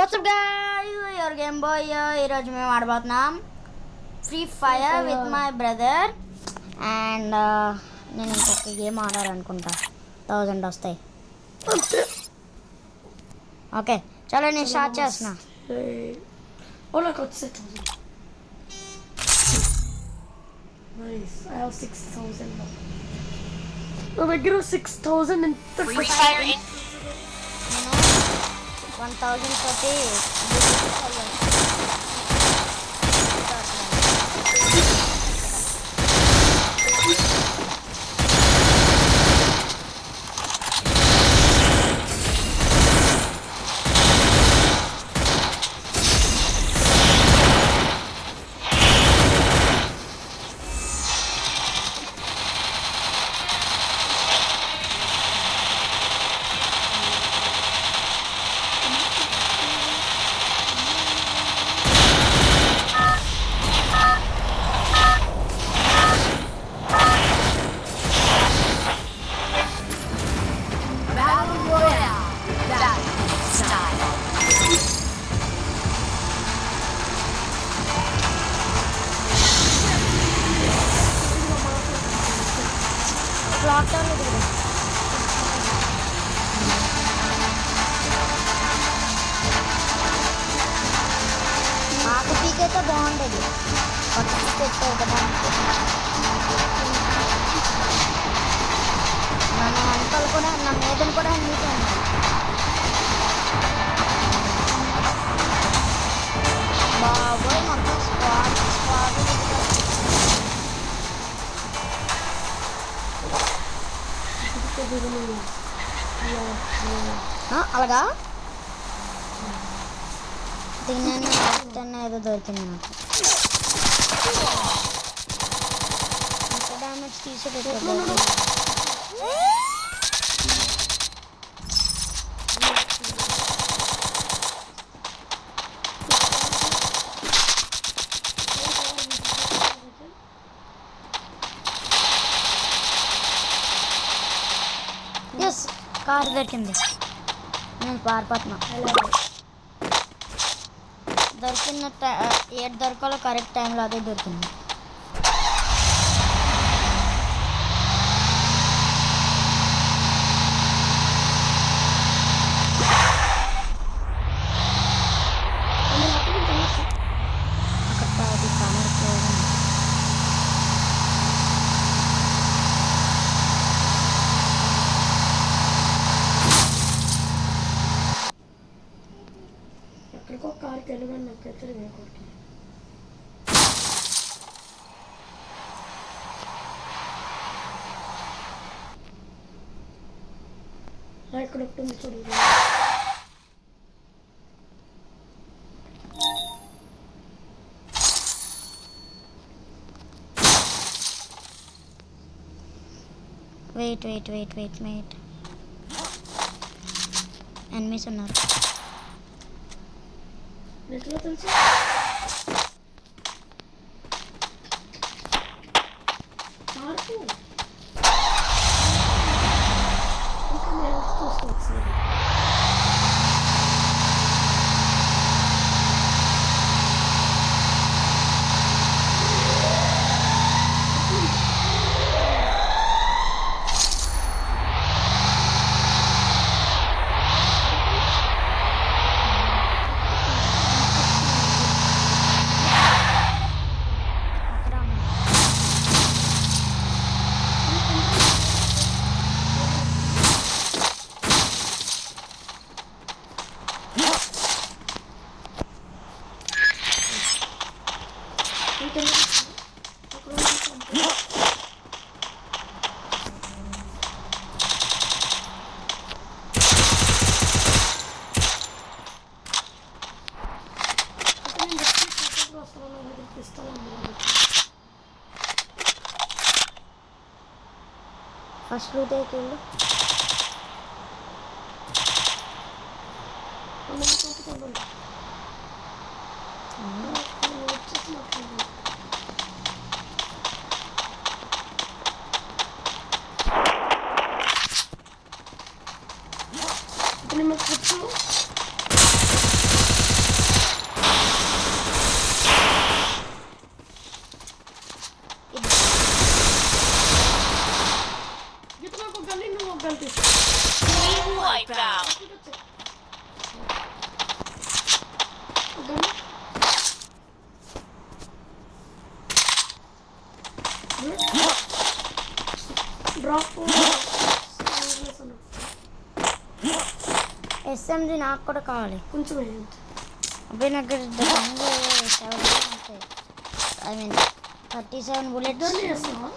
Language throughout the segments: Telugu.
WhatsApp guys, your game boy. ఈరోజు మేము ఆడబోతున్నాం Free Fire with my brother. And నేను ఇంకొక గేమ్ ఆడాలనుకుంటా, 1000 వస్తాయి. ఓకే చలో నేను స్టార్ట్ చేస్తున్నా. Nice. I have 6,000 now. నా దగ్గర 6,000 ఎంత నేను 1000 తోటి లాక్డౌన్ మాకు పీక్ అయితే బాగుండేది. పక్కకి పెట్టావు కదా, నన్ను అంకలు కూడా నా మీదని కూడా అన్నిసాను. బాబోయ్ మొత్తం స్క్వాడ్ అలాగా తిన్నాను. ఏదో దొరికింది నాకు. ఎంత డ్యామేజ్ తీసేటట్టు ఎస్ కారు దొరికింది. నేను పారిపోతున్నా. దొరికిన ఏది దొరకాలో కరెక్ట్ టైంలో అదే దొరికింది. ఎక్కడికో కారు తెలుగు నాకైతే వేయకూడదు. ఇక్కడ ఉంటుంది చూడు. వెయిట్ ఎనిమిస్ ఉన్నారు. ఎట్లా తెలుసు? ఫస్ట్ లూట్ అయిపోయింది. Ini mas betul. Drop SMG నాకు కూడా కావాలి. కొంచెం వేయండి. అబ్బాయి నాకు 37 బుల్లెట్స్. ఇద్దరిని వేస్తావా?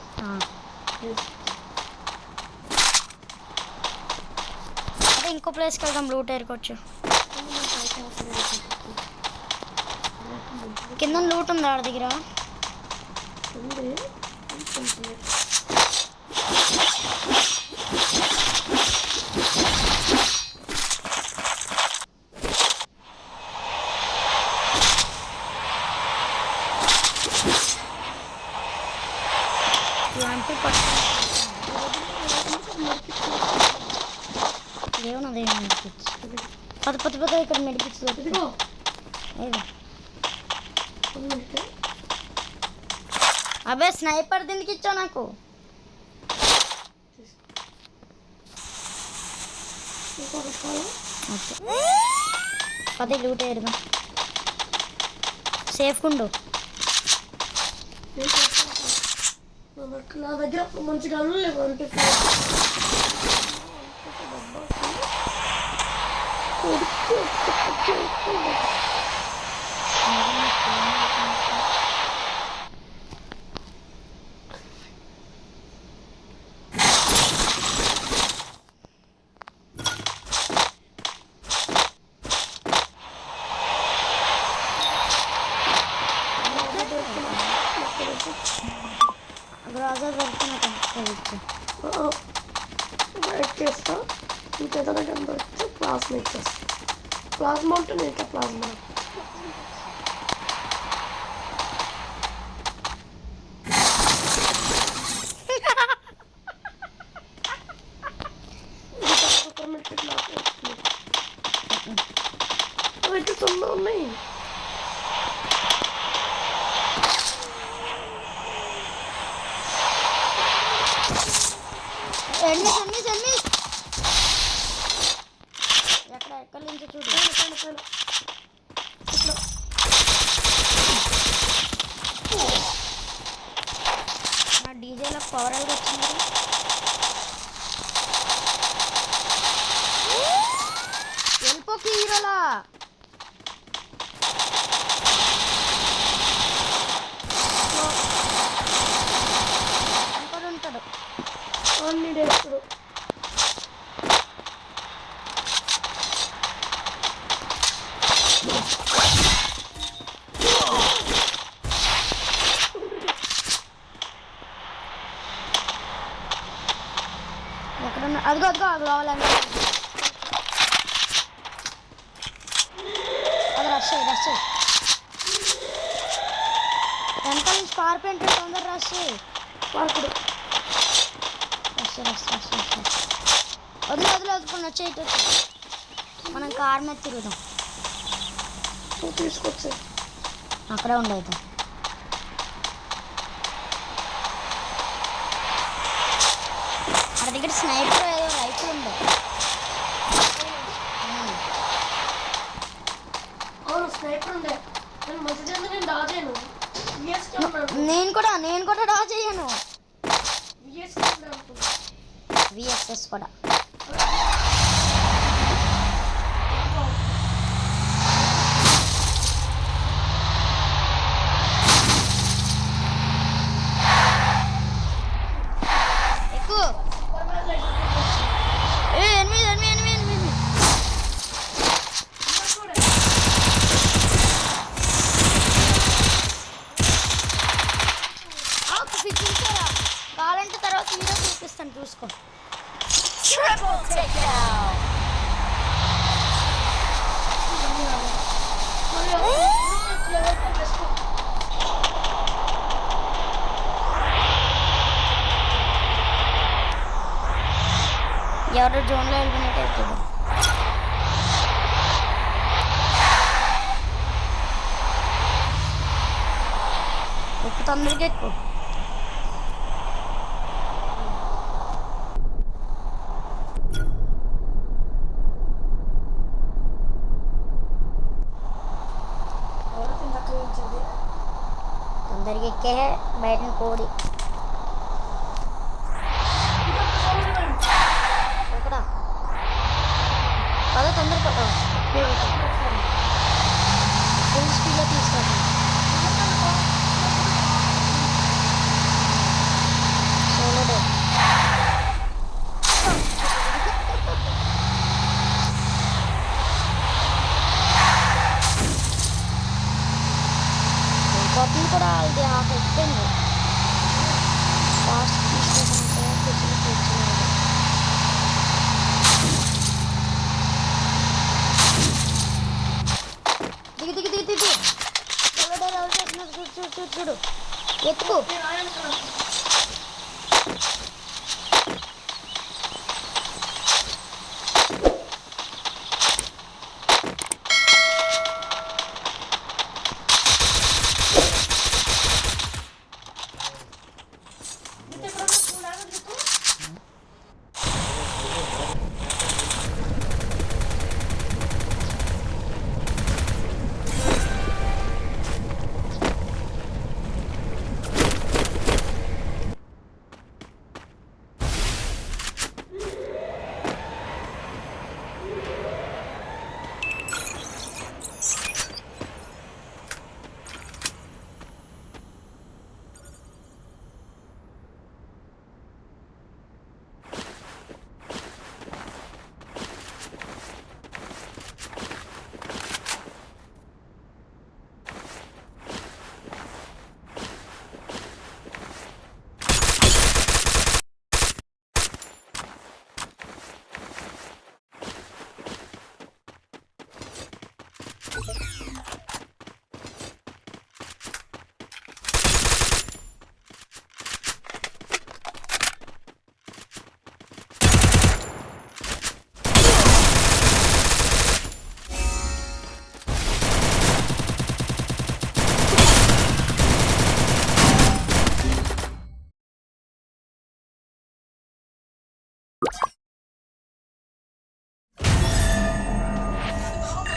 అదే ఇంకో ప్లేస్కి వెళ్దాం, లూట్ ఏరుకోవచ్చు. కింద లూట్ ఉందా ఆడ దగ్గర? ఉంది. ఏమన్నది మెడికిట్స్? పద ఇక్కడ మెడికిట్స్ ఇదిగో ఏది? ఒక మినిట్. అబ్బే స్నైపర్ దీనికి ఇచ్చా నాకు. ఇంకొక కాలం. పది లూట్ ఏరుగా సేఫ్ ఉండు. నా దగ్గర మంచి గన్నులు లేవు. గ్రాజర్ దొరుకుతున్నా బ్రైట్ చేస్తా. ఇంకేదైనా గన్ దొరికితే ప్లాస్మా ఇచ్చేస్తా. ప్లాస్మా ఉంటుంది ఇంకా ప్లాస్మా. అవైతే తొందర ఉన్నాయి. ఎన్నిస్ ఎక్కడ నుంచి చూడు. నా డీజేలో పవర్ ఎలా వచ్చింది? వెళ్ళిపోకి హీరోలా ఉంటాడు. అన్ని డేప్పుడు ఎక్కడున్నా? అదిగో అది కావాలండి. అది రష్ వెనకాల నుంచి పారిపోయింటే తొందర రష్ పార్కుడు. వదిలేసుకుని వచ్చేయట. మనం కార్ మీద తిరుగుదాం. నువ్వు తీసుకొచ్చే అక్కడే ఉండేది. అక్కడ దగ్గర స్నైపర్ ఏదో రైఫిల్ ఉంది. అవును స్నైపర్ ఉండే. నేను మంచి నేను దాచాను. నేను కూడా డ్రా చేయను. విఎస్ఎస్ కూడా ఎక్కువ. ఎనిమిది చూసారా? కావాలంటే తర్వాత వీడియో చూపిస్తాను, చూసుకో. ఎవరో జోన్లో వెళ్ళినట్టు అవుతుంది. ఉప్పు తొందరగా ఎక్కువ. తొందరగా ఎక్కే బయట కోడి ఫుల్ స్పీడ్లో తీసుకెళ్తాను. సోలో డే కాపీ కూడా అది హాఫ్ అయిపోయింది. ఫాస్ట్ తీసుకుంటే వచ్చినాడు. దిగి దిగి దిగి దిగి చూడు చూడు చూడు చూడు ఎత్తుకు.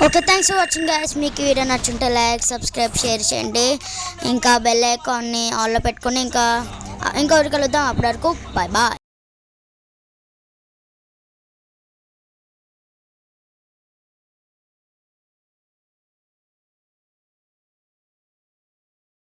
Okay, thanks for watching guys. మీకు వీడియో నచ్చుంటే లైక్, సబ్స్క్రైబ్, షేర్ చేయండి. ఇంకా బెల్ ఐకాన్ని ఆన్లో పెట్టుకొని ఇంకా ఇంకొకటి కలుద్దాం. అప్పటి వరకు బాయ్ బాయ్.